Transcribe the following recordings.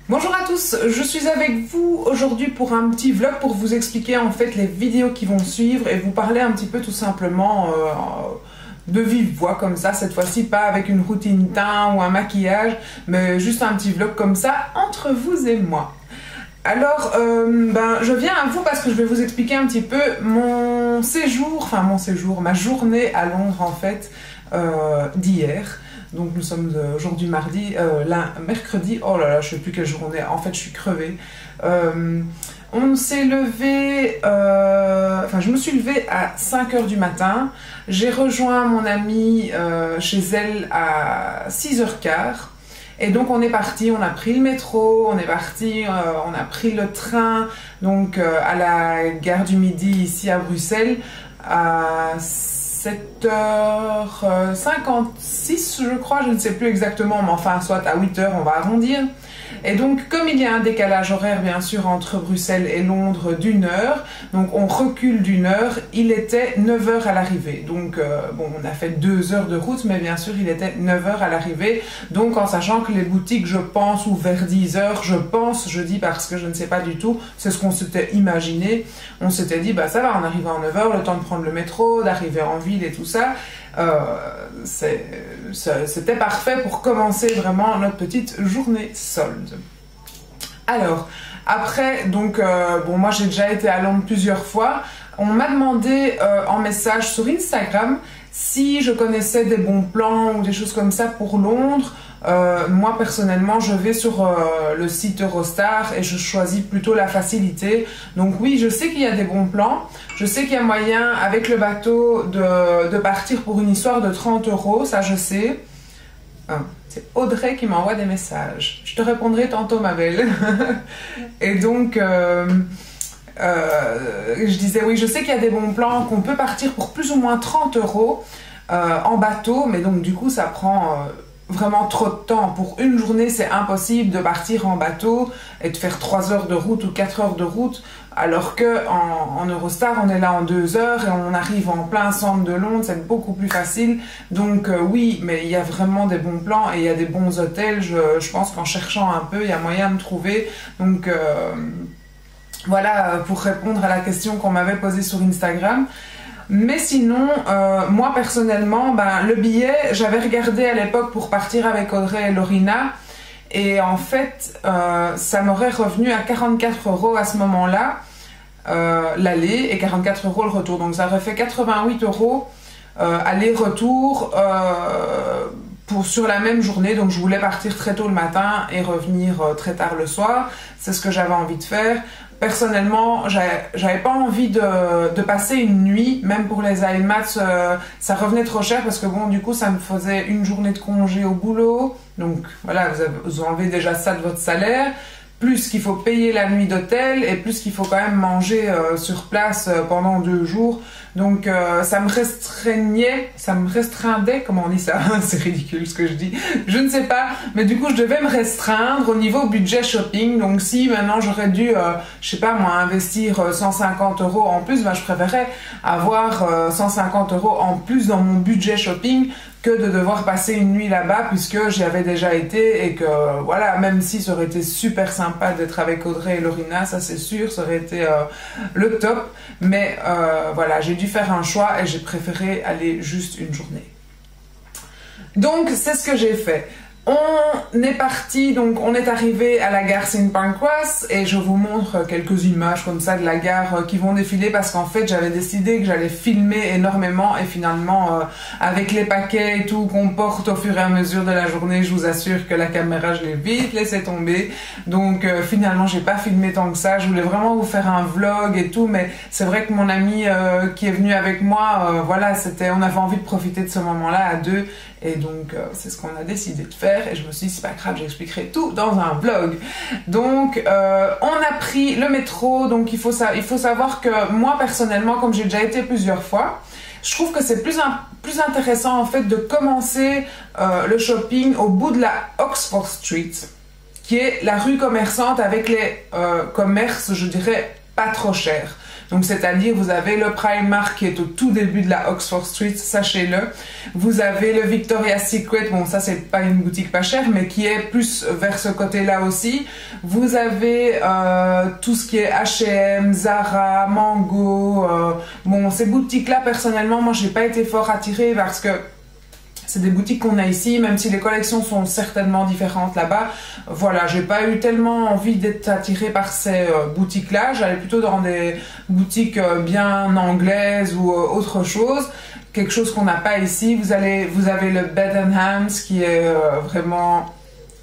Bonjour à tous, je suis avec vous aujourd'hui pour un petit vlog pour vous expliquer en fait les vidéos qui vont suivre et vous parler un petit peu tout simplement de vive voix comme ça, cette fois-ci pas avec une routine teint ou un maquillage, mais juste un petit vlog comme ça entre vous et moi. Alors, je viens à vous parce que je vais vous expliquer un petit peu mon séjour, ma journée à Londres en fait, d'hier. Donc nous sommes aujourd'hui mardi, mercredi, oh là là, je sais plus quelle journée, en fait je suis crevée. On s'est levé, je me suis levée à 5 h du matin. J'ai rejoint mon amie chez elle à 6h15. Et donc on est parti, on a pris le métro, on est parti, on a pris le train donc à la gare du Midi ici à Bruxelles à 7h56 je crois, je ne sais plus exactement, mais enfin soit à 8 h, on va arrondir. Et donc comme il y a un décalage horaire bien sûr entre Bruxelles et Londres d'1 heure, donc on recule d'1 heure, il était 9 h à l'arrivée. Donc bon, on a fait 2 heures de route, mais bien sûr il était 9 h à l'arrivée. Donc en sachant que les boutiques, je pense, ouvrent vers 10 h, je dis parce que je ne sais pas du tout, c'est ce qu'on s'était imaginé. On s'était dit, bah ça va, on arrive à 9 h, le temps de prendre le métro, d'arriver en ville et tout ça. C'était parfait pour commencer vraiment notre petite journée solde. Alors, après, donc, bon, moi j'ai déjà été à Londres plusieurs fois. On m'a demandé en message sur Instagram si je connaissais des bons plans ou des choses comme ça pour Londres. Moi personnellement je vais sur le site Eurostar et je choisis plutôt la facilité. Donc oui, je sais qu'il y a des bons plans, je sais qu'il y a moyen avec le bateau de partir pour une histoire de 30 €, ça je sais. C'est Audrey qui m'envoie des messages. Je te répondrai tantôt ma belle. Et donc je disais oui, je sais qu'il y a des bons plans, qu'on peut partir pour plus ou moins 30 € en bateau, mais donc du coup ça prend vraiment trop de temps. Pour une journée, c'est impossible de partir en bateau et de faire 3 heures de route ou 4 heures de route, alors que en Eurostar, on est là en 2 heures et on arrive en plein centre de Londres, c'est beaucoup plus facile. Donc oui, mais il y a vraiment des bons plans et il y a des bons hôtels. Je pense qu'en cherchant un peu, il y a moyen de trouver. Donc voilà, pour répondre à la question qu'on m'avait posée sur Instagram. Mais sinon, moi personnellement, le billet, j'avais regardé à l'époque pour partir avec Audrey et Lorina. Et en fait, ça m'aurait revenu à 44 € à ce moment-là, l'aller, et 44 € le retour. Donc ça aurait fait 88 € aller-retour sur la même journée. Donc je voulais partir très tôt le matin et revenir très tard le soir. C'est ce que j'avais envie de faire. Personnellement, j'avais pas envie de passer une nuit, même pour les IMATS, ça revenait trop cher parce que bon, du coup, ça me faisait une journée de congé au boulot. Donc voilà, vous enlevez déjà ça de votre salaire, plus qu'il faut payer la nuit d'hôtel et plus qu'il faut quand même manger sur place pendant 2 jours. Donc ça me restreindait, comment on dit ça? C'est ridicule ce que je dis, je ne sais pas, mais du coup je devais me restreindre au niveau budget shopping. Donc si maintenant j'aurais dû, je sais pas moi, investir 150 € en plus, je préférais avoir 150 € en plus dans mon budget shopping que de devoir passer une nuit là-bas, puisque j'y avais déjà été et que voilà, même si ça aurait été super sympa d'être avec Audrey et Lorina, ça c'est sûr, ça aurait été le top, mais voilà, j'ai dû faire un choix et j'ai préféré aller juste une journée. Donc c'est ce que j'ai fait. On est parti, donc on est arrivé à la gare St Pancras et je vous montre quelques images comme ça de la gare qui vont défiler parce qu'en fait j'avais décidé que j'allais filmer énormément et finalement avec les paquets et tout qu'on porte au fur et à mesure de la journée, je vous assure que la caméra je l'ai vite laissé tomber. Donc finalement j'ai pas filmé tant que ça, je voulais vraiment vous faire un vlog et tout, mais c'est vrai que mon ami qui est venu avec moi, voilà, on avait envie de profiter de ce moment-là à deux. Et donc c'est ce qu'on a décidé de faire et je me suis dit c'est pas grave, j'expliquerai tout dans un vlog. Donc on a pris le métro, donc il faut savoir que moi personnellement, comme j'ai déjà été plusieurs fois, je trouve que c'est plus intéressant en fait de commencer le shopping au bout de la Oxford Street, qui est la rue commerçante avec les commerces, je dirais, pas trop chers. Donc c'est-à-dire vous avez le Primark qui est au tout début de la Oxford Street, sachez-le. Vous avez le Victoria's Secret, bon ça c'est pas une boutique pas chère, mais qui est plus vers ce côté-là aussi. Vous avez tout ce qui est H&M, Zara, Mango. Bon, ces boutiques-là, personnellement, moi j'ai pas été fort attirée parce que c'est des boutiques qu'on a ici, même si les collections sont certainement différentes là-bas. Voilà, j'ai pas eu tellement envie d'être attirée par ces boutiques-là. J'allais plutôt dans des boutiques bien anglaises ou autre chose. Quelque chose qu'on n'a pas ici. Vous avez le Debenhams qui est vraiment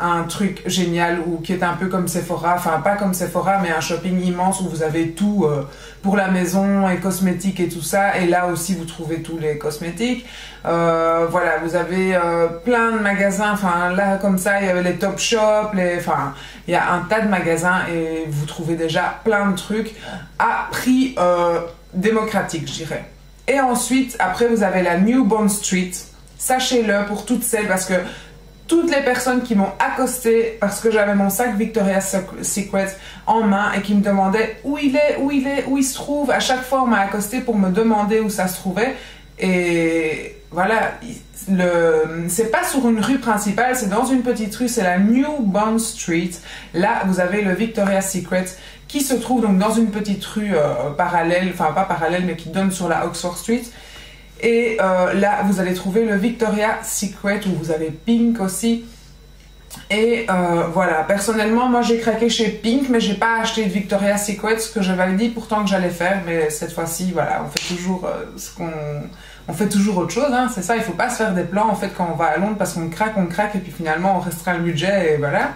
un truc génial, ou qui est un peu comme Sephora, enfin pas comme Sephora, mais un shopping immense où vous avez tout pour la maison et cosmétiques et tout ça, et là aussi vous trouvez tous les cosmétiques. Voilà, vous avez plein de magasins, enfin là comme ça il y avait les Top Shop, enfin il y a un tas de magasins et vous trouvez déjà plein de trucs à prix démocratique, je dirais. Et ensuite, après vous avez la New Bond Street, sachez-le pour toutes celles, parce que toutes les personnes qui m'ont accosté parce que j'avais mon sac Victoria's Secret en main et qui me demandaient où il est, où il se trouve. À chaque fois, on m'a accosté pour me demander où ça se trouvait. Et voilà, c'est pas sur une rue principale, c'est dans une petite rue, c'est la New Bond Street. Là, vous avez le Victoria's Secret qui se trouve donc dans une petite rue parallèle, enfin pas parallèle, mais qui donne sur la Oxford Street. Et là, vous allez trouver le Victoria's Secret, où vous avez Pink aussi. Et voilà, personnellement, moi j'ai craqué chez Pink, mais j'ai pas acheté de Victoria's Secret, ce que j'avais dit pourtant que j'allais faire. Mais cette fois-ci, voilà, on fait toujours on fait toujours autre chose, hein, c'est ça, il faut pas se faire des plans en fait quand on va à Londres, parce qu'on craque, et puis finalement on restreint le budget, et voilà.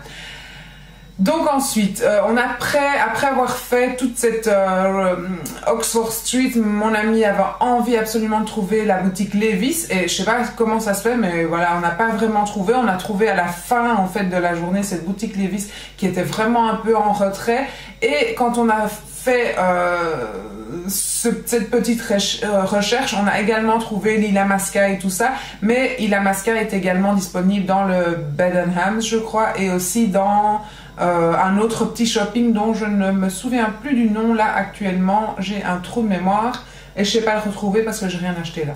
Donc ensuite, après avoir fait toute cette Oxford Street, mon ami avait envie absolument de trouver la boutique Levi's, et je sais pas comment ça se fait, mais voilà, on n'a pas vraiment trouvé. On a trouvé à la fin en fait de la journée cette boutique Levi's qui était vraiment un peu en retrait, et quand on a fait cette petite recherche, on a également trouvé l'Illamasqua et tout ça, mais l'Illamasqua est également disponible dans le Debenhams, je crois, et aussi dans un autre petit shopping dont je ne me souviens plus du nom là actuellement. J'ai un trou de mémoire et je sais pas le retrouver parce que j'ai rien acheté là.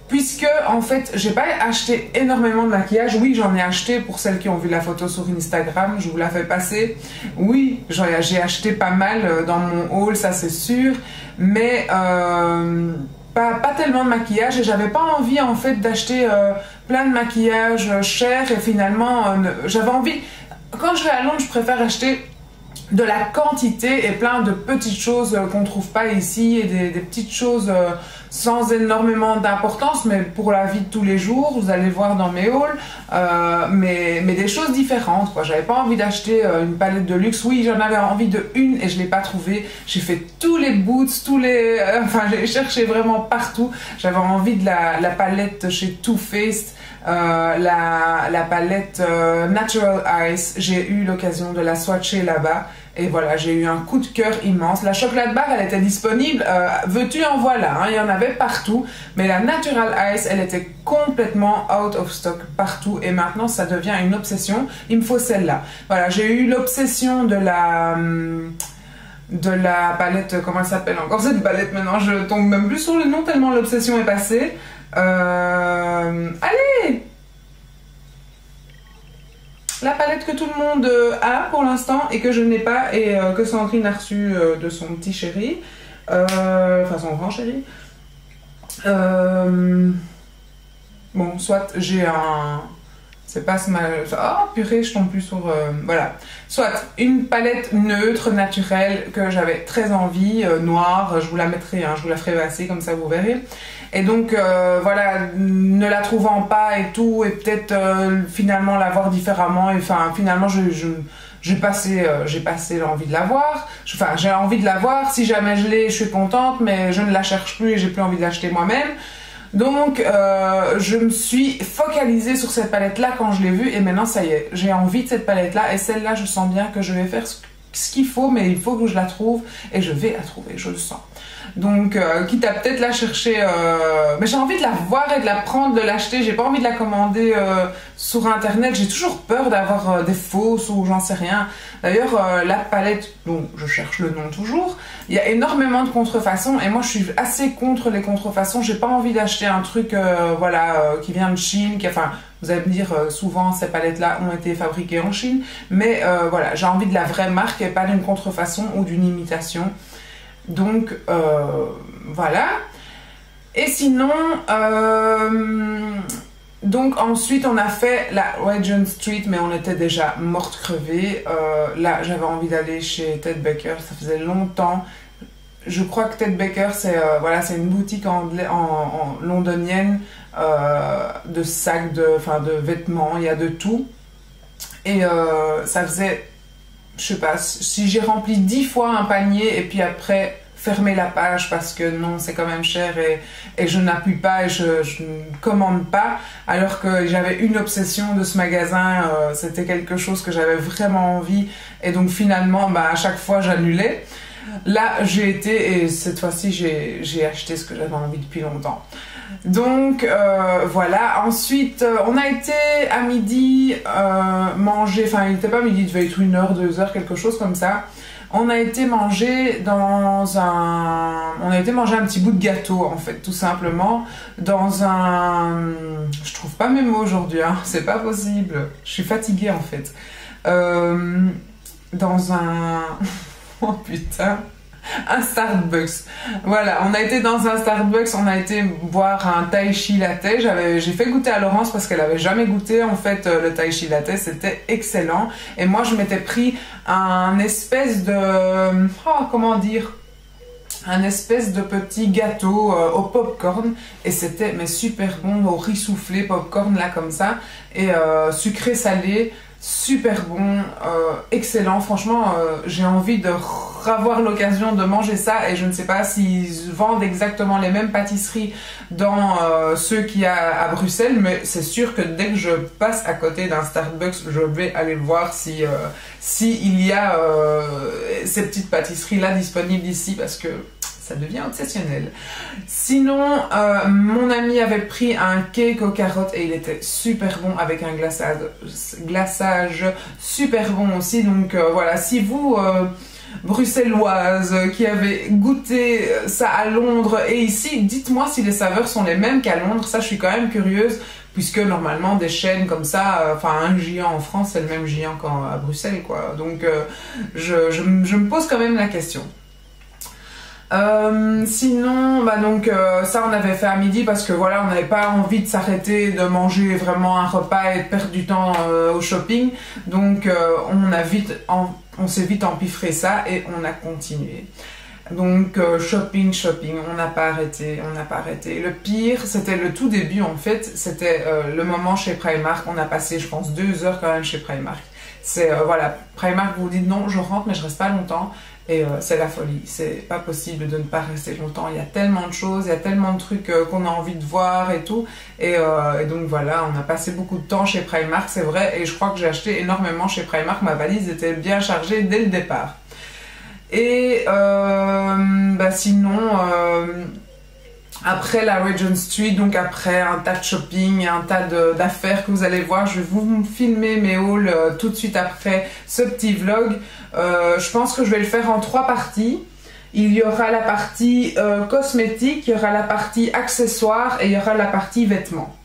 Puisque en fait j'ai pas acheté énormément de maquillage. Oui, j'en ai acheté pour celles qui ont vu la photo sur Instagram, je vous la fais passer. Oui, j'ai acheté pas mal dans mon haul, ça c'est sûr, mais pas tellement de maquillage, et j'avais pas envie en fait d'acheter plein de maquillage cher, et finalement j'avais envie. Quand je vais à Londres, je préfère acheter de la quantité et plein de petites choses qu'on ne trouve pas ici, et des petites choses sans énormément d'importance, mais pour la vie de tous les jours, vous allez voir dans mes hauls, mais des choses différentes, quoi. J'avais pas envie d'acheter une palette de luxe. Oui, j'en avais envie de une et je l'ai pas trouvée. J'ai fait tous les boots, enfin j'ai cherché vraiment partout. J'avais envie de la palette chez Too Faced. La palette Natural Ice, j'ai eu l'occasion de la swatcher là-bas, et voilà, j'ai eu un coup de cœur immense. La chocolate bar, elle était disponible, veux-tu en voilà, hein, il y en avait partout, mais la Natural Ice, elle était complètement out of stock partout, et maintenant ça devient une obsession. Il me faut celle-là. Voilà, j'ai eu l'obsession de la palette, comment elle s'appelle encore cette palette maintenant, je tombe même plus sur le nom tellement l'obsession est passée. Allez, la palette que tout le monde a pour l'instant et que je n'ai pas, et que Sandrine a reçu de son petit chéri, enfin son grand chéri. Bon, soit j'ai un... C'est pas ce mal... Oh purée, je tombe plus sur... voilà. Soit une palette neutre, naturelle, que j'avais très envie, noire, je vous la mettrai, hein, je vous la ferai passer, comme ça vous verrez. Et donc, voilà, ne la trouvant pas et tout, et peut-être finalement la voir différemment, et enfin, finalement, j'ai passé l'envie de la voir. Enfin, j'ai envie de la voir, si jamais je l'ai, je suis contente, mais je ne la cherche plus et j'ai plus envie de l'acheter moi-même. Donc, je me suis focalisée sur cette palette-là quand je l'ai vue, et maintenant, ça y est, j'ai envie de cette palette-là, et celle-là, je sens bien que je vais faire ce qu'il faut, mais il faut que je la trouve et je vais la trouver, je le sens. Donc, quitte à peut-être la chercher, mais j'ai envie de la voir et de la prendre, de l'acheter. J'ai pas envie de la commander sur internet. J'ai toujours peur d'avoir des fausses ou j'en sais rien. D'ailleurs, la palette, dont je cherche le nom toujours, il y a énormément de contrefaçons et moi je suis assez contre les contrefaçons. J'ai pas envie d'acheter un truc, qui vient de Chine, enfin. Vous allez me dire, souvent ces palettes-là ont été fabriquées en Chine, mais voilà, j'ai envie de la vraie marque et pas d'une contrefaçon ou d'une imitation. Donc, voilà. Et sinon, donc ensuite on a fait la Regent Street, mais on était déjà morte crevée. Là, j'avais envie d'aller chez Ted Baker, ça faisait longtemps. Je crois que Ted Baker, c'est une boutique londonienne de sacs, de vêtements, il y a de tout. Et ça faisait, je sais pas, si j'ai rempli 10 fois un panier et puis après fermer la page parce que non, c'est quand même cher et je n'appuie pas et je ne commande pas, alors que j'avais une obsession de ce magasin, c'était quelque chose que j'avais vraiment envie et donc finalement, à chaque fois j'annulais. Là, j'ai été et cette fois-ci, j'ai acheté ce que j'avais envie depuis longtemps. Donc, voilà. Ensuite, on a été à midi manger, enfin, il n'était pas midi, il devait être 1h, 2h, quelque chose comme ça. On a été manger un petit bout de gâteau, en fait, tout simplement, dans un... Je trouve pas mes mots aujourd'hui, hein, c'est pas possible. Je suis fatiguée, en fait. Dans un... Oh putain, un Starbucks. Voilà, on a été dans un Starbucks, on a été boire un Tai Chi Latte. J'ai fait goûter à Laurence parce qu'elle avait jamais goûté en fait le Tai Chi Latte, c'était excellent. Et moi je m'étais pris un espèce de... comment dire, un espèce de petit gâteau au popcorn et c'était super bon, au riz soufflé, popcorn là comme ça, et sucré salé. Super bon, excellent, franchement j'ai envie de avoir l'occasion de manger ça et je ne sais pas s'ils vendent exactement les mêmes pâtisseries dans ceux qu'il y a à Bruxelles, mais c'est sûr que dès que je passe à côté d'un Starbucks, je vais aller voir si il y a ces petites pâtisseries là disponibles ici parce que ça devient obsessionnel. Sinon, mon ami avait pris un cake aux carottes et il était super bon avec un glaçage super bon aussi. Donc voilà, si vous, bruxelloise, qui avez goûté ça à Londres et ici, dites-moi si les saveurs sont les mêmes qu'à Londres. Ça, je suis quand même curieuse puisque normalement des chaînes comme ça, un géant en France, c'est le même géant qu'à Bruxelles, quoi. Donc je me pose quand même la question. Sinon, ça on avait fait à midi parce que voilà, on n'avait pas envie de s'arrêter, de manger vraiment un repas et de perdre du temps au shopping. Donc on s'est vite empiffré ça et on a continué. Donc shopping, on n'a pas arrêté, Le pire, c'était le tout début en fait, c'était le moment chez Primark. On a passé, je pense, 2 heures quand même chez Primark. C'est voilà, Primark vous dit non, je rentre mais je reste pas longtemps. Et c'est la folie, c'est pas possible de ne pas rester longtemps, il y a tellement de choses, il y a tellement de trucs qu'on a envie de voir et tout. Et donc voilà, on a passé beaucoup de temps chez Primark, c'est vrai, et je crois que j'ai acheté énormément chez Primark, ma valise était bien chargée dès le départ. Et sinon, après la Regent Street, donc après un tas de shopping, un tas d'affaires que vous allez voir, je vais vous filmer mes hauls tout de suite après ce petit vlog. Je pense que je vais le faire en 3 parties. Il y aura la partie cosmétique, il y aura la partie accessoires et il y aura la partie vêtements.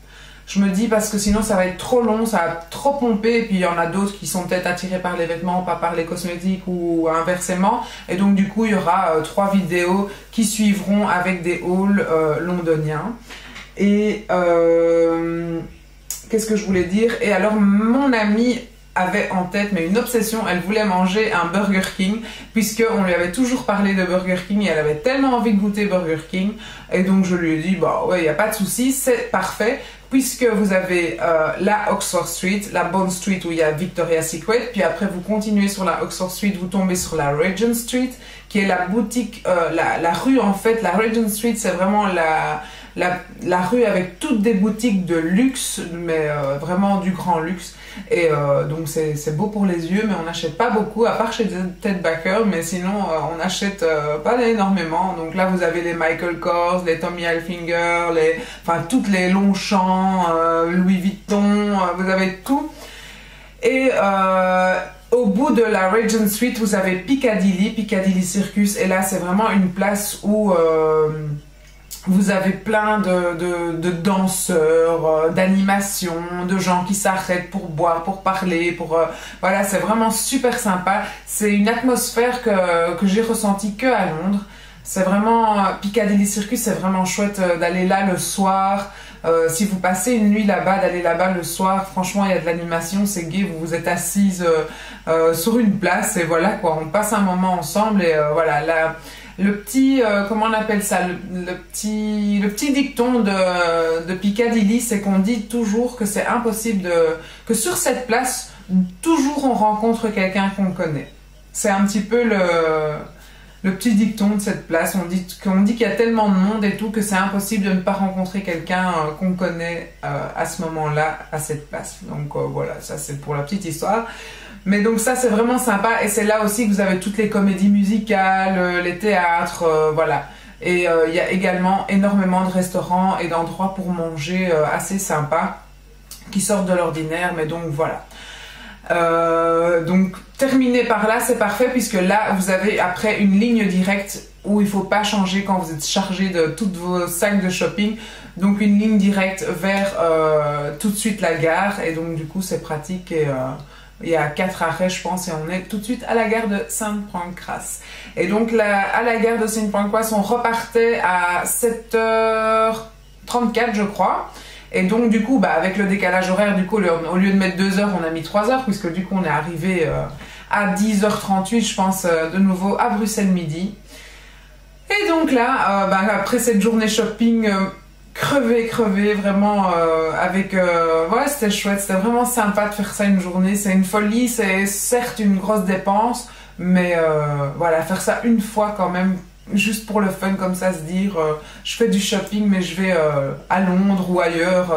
Je me dis parce que sinon ça va être trop long, ça va trop pomper et puis il y en a d'autres qui sont peut-être attirés par les vêtements, pas par les cosmétiques ou inversement. Et donc du coup il y aura 3 vidéos qui suivront avec des hauls londoniens. Et qu'est-ce que je voulais dire? Et alors mon amie avait en tête, mais une obsession, elle voulait manger un Burger King, puisqu'on lui avait toujours parlé de Burger King et elle avait tellement envie de goûter Burger King. Et donc je lui ai dit, bah ouais, il n'y a pas de souci, c'est parfait, puisque vous avez la Oxford Street, la Bond Street où il y a Victoria's Secret, puis après vous continuez sur la Oxford Street, vous tombez sur la Regent Street, qui est la boutique, la rue en fait. La Regent Street, c'est vraiment la rue avec toutes des boutiques de luxe, mais vraiment du grand luxe. Et donc c'est beau pour les yeux, mais on n'achète pas beaucoup, à part chez Ted Baker, mais sinon on n'achète pas énormément. Donc là vous avez les Michael Kors, les Tommy Hilfiger, enfin toutes les Longchamp, Louis Vuitton, vous avez tout. Et au bout de la Regent Street, vous avez Piccadilly Circus, et là c'est vraiment une place où vous avez plein de danseurs, d'animations, de gens qui s'arrêtent pour boire, pour parler, voilà, c'est vraiment super sympa. C'est une atmosphère que j'ai ressentie que à Londres. C'est vraiment, Piccadilly Circus, c'est vraiment chouette d'aller là le soir. Si vous passez une nuit là-bas, d'aller là-bas le soir, franchement, il y a de l'animation, c'est gai, vous êtes assise sur une place, et voilà quoi, on passe un moment ensemble, et voilà, le petit, comment on appelle ça, le petit dicton de Piccadilly, c'est qu'on dit toujours que c'est impossible que sur cette place, toujours on rencontre quelqu'un qu'on connaît. C'est un petit peu le petit dicton de cette place. On dit qu'il y a tellement de monde et tout que c'est impossible de ne pas rencontrer quelqu'un qu'on connaît à ce moment-là, à cette place. Donc voilà, ça c'est pour la petite histoire. Mais donc ça c'est vraiment sympa, et c'est là aussi que vous avez toutes les comédies musicales, les théâtres, voilà. Et il y a également énormément de restaurants et d'endroits pour manger assez sympas qui sortent de l'ordinaire, mais donc voilà. Donc terminé par là, c'est parfait, puisque là vous avez après une ligne directe où il ne faut pas changer quand vous êtes chargé de tous vos sacs de shopping. Donc une ligne directe vers tout de suite la gare, et donc du coup c'est pratique, et il y a 4 arrêts je pense, et on est tout de suite à la gare de St. Pancras. Et donc à la gare de St. Pancras on repartait à 7h34 je crois. Et donc du coup avec le décalage horaire, du coup au lieu de mettre 2 heures on a mis 3 heures, puisque du coup on est arrivé à 10h38 je pense, de nouveau à Bruxelles midi. Et donc là après cette journée shopping crevé, vraiment ouais, c'était chouette, c'était vraiment sympa de faire ça une journée, c'est une folie, c'est certes une grosse dépense, mais voilà, faire ça une fois quand même, juste pour le fun comme ça, se dire je fais du shopping mais je vais à Londres ou ailleurs,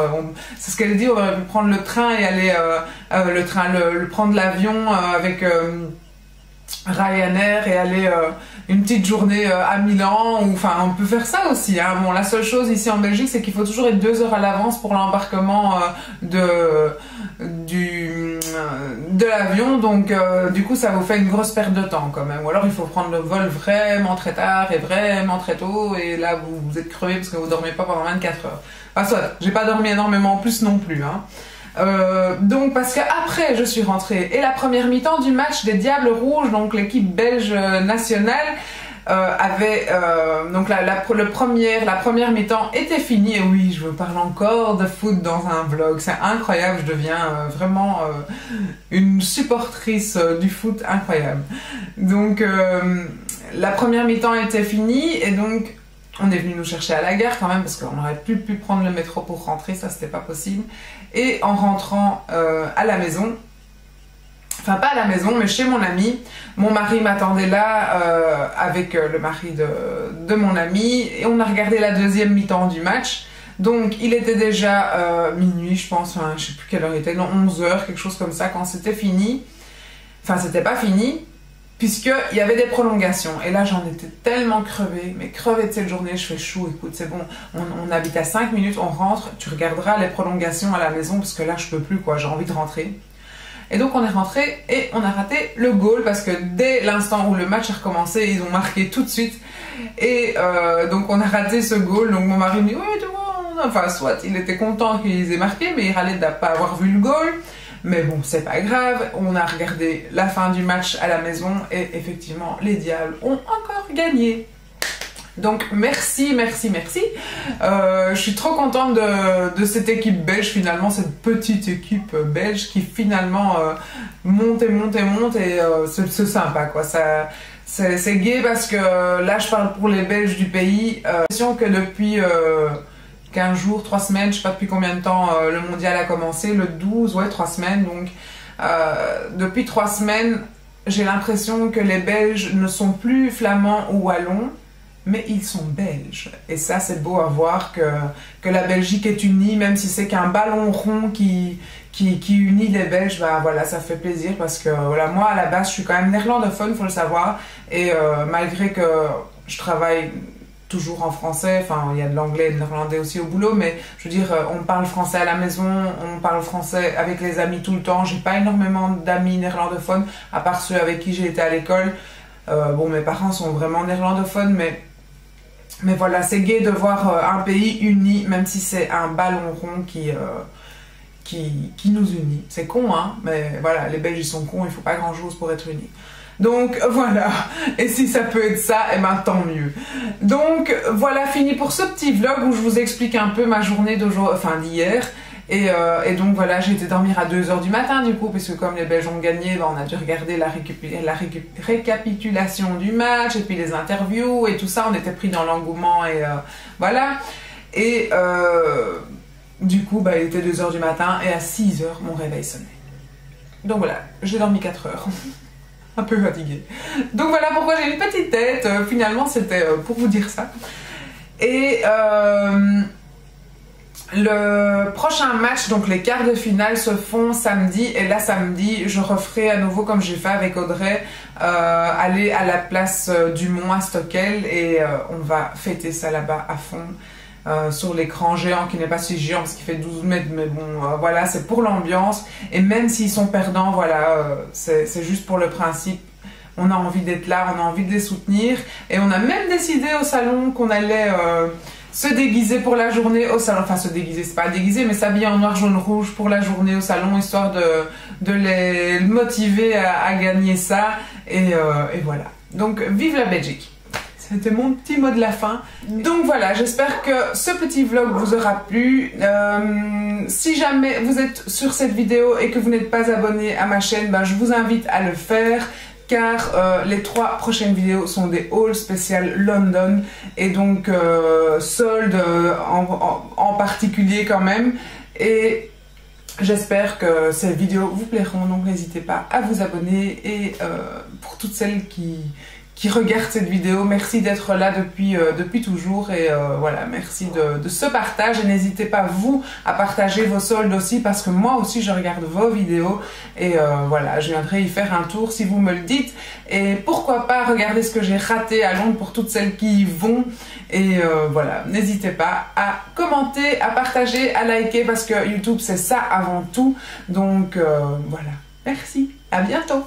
c'est ce qu'elle dit, on va prendre le train et aller prendre l'avion avec Ryanair et aller une petite journée à Milan, ou enfin on peut faire ça aussi, hein. Bon, la seule chose ici en Belgique, c'est qu'il faut toujours être 2 heures à l'avance pour l'embarquement de l'avion, donc du coup ça vous fait une grosse perte de temps quand même, ou alors il faut prendre le vol vraiment très tard et vraiment très tôt, et là vous êtes crevé parce que vous dormez pas pendant 24 heures. Enfin soit, j'ai pas dormi énormément en plus non plus, hein. Donc parce qu'après je suis rentrée, et la première mi-temps du match des Diables Rouges, donc l'équipe belge nationale, avait donc la première mi-temps était finie, et oui, je vous parle encore de foot dans un vlog, c'est incroyable, je deviens vraiment une supportrice du foot incroyable. Donc la première mi-temps était finie, et donc on est venu nous chercher à la gare quand même, parce qu'on aurait pu prendre le métro pour rentrer, ça c'était pas possible. Et en rentrant à la maison, enfin pas à la maison mais chez mon ami, mon mari m'attendait là avec le mari de mon ami, et on a regardé la deuxième mi-temps du match. Donc il était déjà minuit je pense, enfin, je sais plus quelle heure il était, non 11h, quelque chose comme ça quand c'était fini. Enfin c'était pas fini, puisqu'il y avait des prolongations, et là j'en étais tellement crevée, mais crevée de cette journée, je fais chou, écoute c'est bon, on habite à 5 minutes, on rentre, tu regarderas les prolongations à la maison, parce que là je peux plus quoi, j'ai envie de rentrer. Et donc on est rentré, et on a raté le goal, parce que dès l'instant où le match a recommencé, ils ont marqué tout de suite, et donc on a raté ce goal. Donc mon mari me dit oui tu vois, enfin soit il était content qu'ils aient marqué, mais il râlait de ne pas avoir vu le goal. Mais bon, c'est pas grave, on a regardé la fin du match à la maison, et effectivement, les Diables ont encore gagné. Donc merci. Je suis trop contente de cette équipe belge, finalement, cette petite équipe belge qui finalement monte, et c'est sympa quoi. C'est gai, parce que là je parle pour les Belges du pays. J'ai l'impression que depuis 15 jours, 3 semaines, je sais pas depuis combien de temps le mondial a commencé, le 12, ouais 3 semaines, donc depuis 3 semaines, j'ai l'impression que les Belges ne sont plus flamands ou wallons, mais ils sont belges. Et ça, c'est beau à voir que la Belgique est unie, même si c'est qu'un ballon rond qui unit les Belges. Bah voilà, ça fait plaisir parce que voilà, moi à la base, je suis quand même néerlandophone, faut le savoir. Et malgré que je travaille toujours en français, enfin il y a de l'anglais et de néerlandais aussi au boulot, mais je veux dire, on parle français à la maison, on parle français avec les amis tout le temps. J'ai pas énormément d'amis néerlandophones, à part ceux avec qui j'ai été à l'école. Bon, mes parents sont vraiment néerlandophones, mais voilà, c'est gai de voir un pays uni, même si c'est un ballon rond qui nous unit. C'est con, hein, mais voilà, les Belges ils sont cons, il faut pas grand chose pour être unis. Donc voilà, et si ça peut être ça, eh ben tant mieux. Donc voilà, fini pour ce petit vlog où je vous explique un peu ma journée d'hier. Et donc voilà, j'ai été dormir à 2 h du matin du coup, parce que comme les Belges ont gagné, ben, on a dû regarder la récapitulation du match, et puis les interviews et tout ça, on était pris dans l'engouement et voilà. Et du coup, bah, il était 2 h du matin et à 6 h, mon réveil sonnait. Donc voilà, j'ai dormi 4 heures. Un peu fatiguée. Donc voilà pourquoi j'ai une petite tête. Finalement, c'était pour vous dire ça. Et le prochain match, donc les quarts de finale, se font samedi. Et là, samedi, je referai à nouveau comme j'ai fait avec Audrey, aller à la place du Mont à Stockel. Et on va fêter ça là-bas à fond. Sur l'écran géant qui n'est pas si géant parce qu'il fait 12 mètres, mais bon voilà, c'est pour l'ambiance. Et même s'ils sont perdants, voilà, c'est juste pour le principe. On a envie d'être là, on a envie de les soutenir. Et on a même décidé au salon qu'on allait se déguiser pour la journée au salon. Enfin, se déguiser, c'est pas déguiser, mais s'habiller en noir, jaune, rouge pour la journée au salon, histoire de les motiver à gagner ça. Et voilà. Donc, vive la Belgique! C'était mon petit mot de la fin. Donc voilà, j'espère que ce petit vlog vous aura plu. Si jamais vous êtes sur cette vidéo et que vous n'êtes pas abonné à ma chaîne, ben, je vous invite à le faire. Car les 3 prochaines vidéos sont des hauls spéciales London. Et donc soldes en particulier quand même. Et j'espère que ces vidéos vous plairont. Donc n'hésitez pas à vous abonner. Et pour toutes celles qui regardent cette vidéo, merci d'être là depuis toujours et voilà, merci de ce partage et n'hésitez pas vous à partager vos soldes aussi parce que moi aussi je regarde vos vidéos et voilà, je viendrai y faire un tour si vous me le dites et pourquoi pas regarder ce que j'ai raté à Londres pour toutes celles qui y vont et voilà, n'hésitez pas à commenter, à partager, à liker parce que YouTube c'est ça avant tout donc voilà, merci, à bientôt.